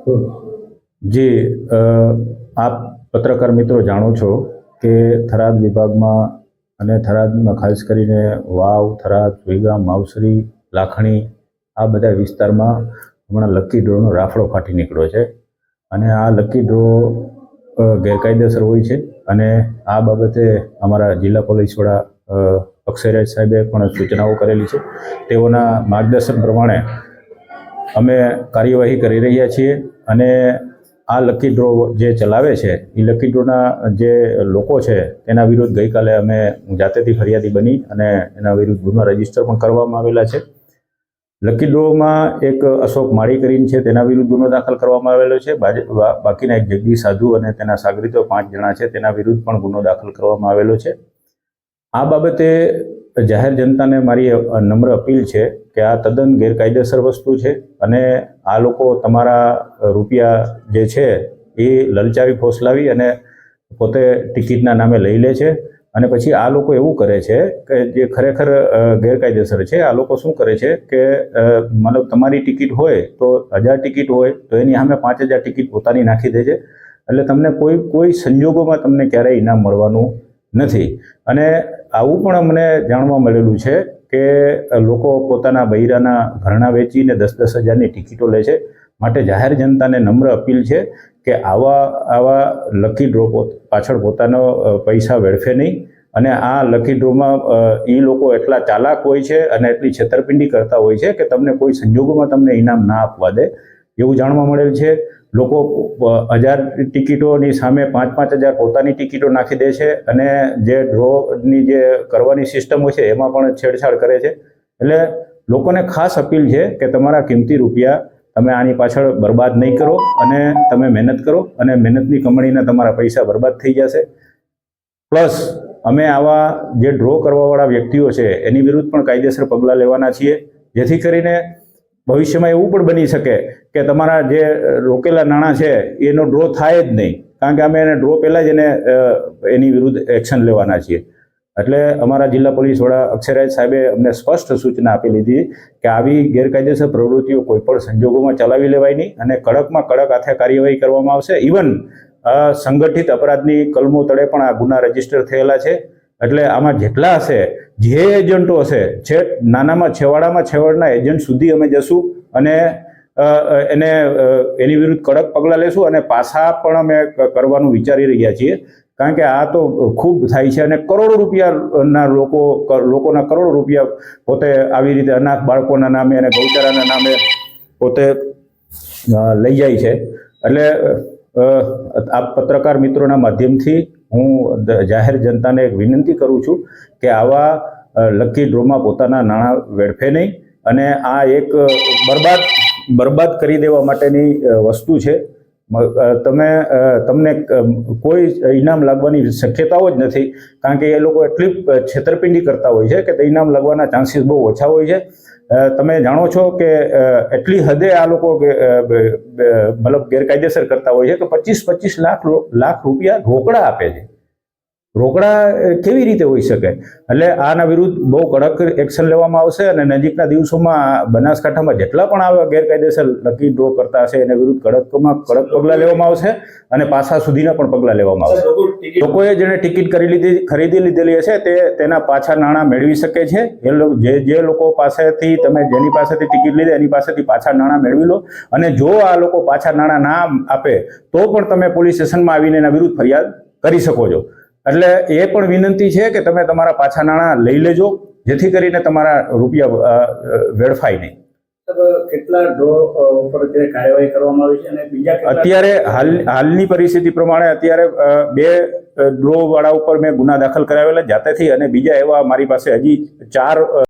જી આપ પત્રકાર મિત્રો જાણો છો કે થરાદ વિભાગમાં અને થરાદમાં ખાસ કરીને વાવ, થરાદ, સુઈગામ, માવસરી, લાખણી આ બધા વિસ્તારમાં હમણાં લકી ડ્રોનો રાફડો ફાટી નીકળ્યો છે અને આ લકી ડ્રો ગેરકાયદેસર હોય છે અને આ બાબતે અમારા જિલ્લા પોલીસ વડા અક્ષયરાજ સાહેબે પણ સૂચનાઓ કરેલી છે। તેઓના માર્ગદર્શન પ્રમાણે અમે કાર્યવાહી કરી રહ્યા છીએ અને આ લકી ડ્રો જે ચલાવે છે એ લકી ડ્રોના જે લોકો છે તેના વિરુદ્ધ ગઈકાલે અમે જાતેથી ફરિયાદી બની અને એના વિરુદ્ધ ગુનો રજીસ્ટર પણ કરવામાં આવેલા છે। લકી ડ્રોમાં એક અશોક માળી કરીને છે તેના વિરુદ્ધ ગુનો દાખલ કરવામાં આવેલો છે। બાકીના એક જગદીશ સાધુ અને તેના સાગરીતો 5 જણા છે તેના વિરુદ્ધ પણ ગુનો દાખલ કરવામાં આવેલો છે। આ બાબતે જાહેર જનતાને મારી નમ્ર અપીલ છે કે આ તદ્દન ગેરકાયદેસર વસ્તુ છે અને આ લોકો તમારા રૂપિયા જે છે એ લલચાવી ફોસલાવી અને પોતે ટિકિટના નામે લઈ લે છે અને પછી આ લોકો એવું કરે છે કે જે ખરેખર ગેરકાયદેસર છે। આ લોકો શું કરે છે કે મતલબ તમારી ટિકિટ હોય તો 1000 ટિકિટ હોય તો એની સામે 5000 ટિકિટ પોતાની નાખી દે છે એટલે તમને કોઈ સંજોગોમાં તમને ક્યારેય ઇનામ મળવાનું નથી। અને આવું પણ અમને જાણવા મળેલું છે કે લોકો પોતાના બૈરાના ઘરણા વેચીને 10-10 હજારની ટિકિટો લે છે। માટે જાહેર જનતાને નમ્ર અપીલ છે કે આવા લકી ડ્રો પાછળ પોતાનો પૈસા વેડફે નહીં અને આ લકી ડ્રોમાં એ લોકો એટલા ચાલાક હોય છે અને એટલી છેતરપિંડી કરતા હોય છે કે તમને કોઈ સંજોગોમાં તમને ઇનામ ના આપવા દે એવું જાણવા મળેલ છે। લોકો 1000 ટિકિટોની સામે 5-5000 પોતાની ટિકિટો નાખી દે છે અને જે ડ્રોની જે કરવાની સિસ્ટમ હોય છે એમાં પણ છેડછાડ કરે છે। એટલે લોકોને ખાસ અપીલ છે કે તમારા કિંમતી રૂપિયા તમે આની પાછળ બરબાદ નહીં કરો અને તમે મહેનત કરો અને મહેનતની કમાણીના તમારા પૈસા બરબાદ થઈ જશે। પ્લસ અમે આવા જે ડ્રો કરવાવાળા વ્યક્તિઓ છે એની વિરુદ્ધ પણ કાયદેસર પગલાં લેવાના છીએ જેથી કરીને ભવિષ્યમાં એવું પણ બની શકે કે તમારા જે રોકેલા નાણાં છે એનો ડ્રો થાય જ નહીં કારણ કે અમે એને ડ્રો પહેલાં જ એની વિરુદ્ધ એક્શન લેવાના છીએ। એટલે અમારા જિલ્લા પોલીસ વડા અક્ષયરાજ સાહેબે અમને સ્પષ્ટ સૂચના આપી લીધી કે આવી ગેરકાયદેસર પ્રવૃત્તિઓ કોઈપણ સંજોગોમાં ચલાવી લેવાય નહીં અને કડકમાં કડક હાથે કાર્યવાહી કરવામાં આવશે। ઇવન સંગઠિત અપરાધની કલમો તળે પણ આ ગુના રજીસ્ટર થયેલા છે। એટલે આમાં જેટલા હશે જે એજન્ટો હશે નાનામાં છેવાડાના એજન્ટ સુધી અમે જશું અને એની વિરુદ્ધ કડક પગલાં લેશું અને પાછા પણ અમે કરવાનું વિચારી રહ્યા છીએ કારણ કે આ તો ખૂબ થાય છે અને કરોડો રૂપિયાના લોકોના કરોડો રૂપિયા પોતે આવી રીતે અનાથ બાળકોના નામે અને ગૌચારાના નામે પોતે લઈ જાય છે। એટલે આ પત્રકાર મિત્રોના માધ્યમથી હું જાહેર જનતાને એક વિનંતી કરું છું કે આવા લકી ડ્રોમાં પોતાના નાણાં વેડફે નહીં અને આ એક બરબાદ કરી દેવા માટેની વસ્તુ છે। તમને કોઈ ઇનામ લાગવાની શક્યતાઓ જ નથી કારણ કે એ લોકો એટલી છેતરપિંડી કરતા હોય છે કે ઇનામ લાગવાના ચાન્સીસ બહુ ઓછા હોય છે। તમે જાણો છો કે એટલી હદે આ લોકો મતલબ ગેરકાયદેસર કરતા હોય છે કે 25-25 લાખ રૂપિયા રોકડા આપે છે। રોકડા કેવી રીતે હોઈ શકે? એટલે આના વિરુદ્ધ બહુ કડક એક્શન લેવામાં આવશે અને નજીકના દિવસોમાં બનાસકાંઠામાં જેટલા પણ આવા ગેરકાયદેસર લકી ડ્રો કરતા હશે એને વિરુદ્ધ કડકમાં કડક પગલાં લેવામાં આવશે અને પાછા સુધીના પણ પગલાં લેવામાં આવશે। લોકોએ જેને ટિકિટ ખરીદી લીધેલી હશે તેના પાછા નાણાં મેળવી શકે છે। જે લોકો પાસેથી જેની પાસેથી ટિકિટ લીધી એની પાસેથી પાછા નાણાં મેળવી લો અને જો આ લોકો પાછા નાણાં ના આપે તો પણ તમે પોલીસ સ્ટેશનમાં આવીને એના વિરુદ્ધ ફરિયાદ કરી શકો છો। એટલે એ પણ વિનંતી છે કે તમે તમારા પાછા નાણાં લઈ લેજો જેથી કરીને તમારા રૂપિયા વેડફાય નહીં। કેટલા ડ્રો ઉપર કાર્યવાહી કરવામાં આવી છે અને બીજા અત્યારે હાલની પરિસ્થિતિ પ્રમાણે અત્યારે 2 ડ્રો વાળા ઉપર મેં ગુના દાખલ કરાવેલા જાતેથી અને બીજા એવા મારી પાસે હજી 4